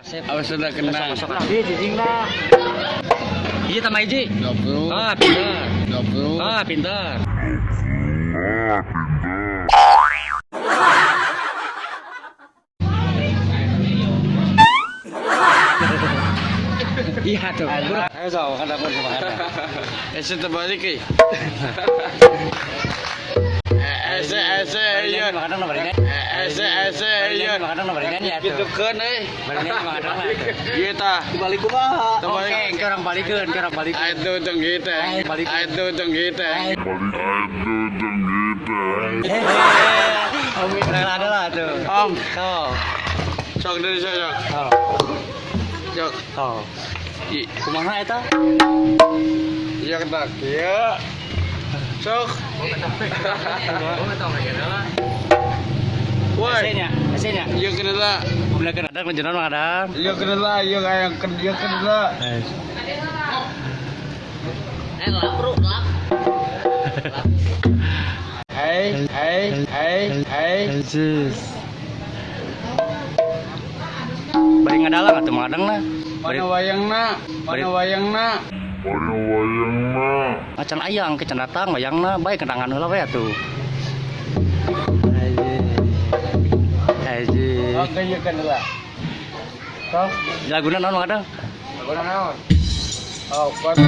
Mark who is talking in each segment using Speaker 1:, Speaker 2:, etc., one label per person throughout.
Speaker 1: Awas sudah kena.
Speaker 2: Di jijingna. Hiji tambah hiji.
Speaker 1: 20.
Speaker 2: Ah, pintar.
Speaker 1: 20.
Speaker 2: Ah, pintar. Iya tuh. Ayo so, kan dapur sama kan.
Speaker 1: Ese terbalik eh. Ese iya.
Speaker 2: Makadang na baringan.
Speaker 1: Ese iya.
Speaker 2: Makadang na baringan ya tuh.
Speaker 1: Gitu kan eh.
Speaker 2: Baringan makadang na.
Speaker 1: Iya tah.
Speaker 2: Dibalik ku mah.
Speaker 1: Terbalik.
Speaker 2: Oke, orang balikeun, orang balikeun.
Speaker 1: Itu tong kita. Itu tong kita.
Speaker 2: Om ada lah tuh.
Speaker 1: Om,
Speaker 2: Tuh.
Speaker 1: sok dari sok.
Speaker 2: Tuh.
Speaker 1: Sok.
Speaker 2: Tuh. Kumaha eta?
Speaker 1: Iya ketak. Iya. Sok. Woi.
Speaker 2: Esenya, esenya.
Speaker 1: Iya kena lah.
Speaker 2: Bener kan ada ngejenon ada.
Speaker 1: Iya kena lah. Iya kayak kerja kena lah.
Speaker 2: Lap bro, lap.
Speaker 1: Hai.
Speaker 2: Jis. Bari ngadalang atuh mengadang na.
Speaker 1: Mana wayangna? Mana wayangna?
Speaker 2: Macan ayang kecan datang wayangna bae kenangan heula we atuh. Aji.
Speaker 1: Oke, iya kena lah. Sok.
Speaker 2: Laguna naon mengadang?
Speaker 1: Laguna naon? Oh, kuat.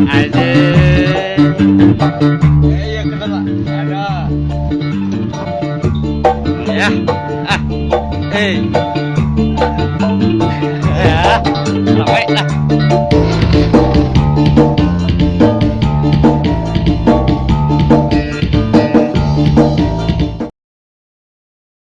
Speaker 2: Aji.
Speaker 1: Iya kena lah. Ada.
Speaker 2: Ya. Ah. Hei. Ya. Ramai lah.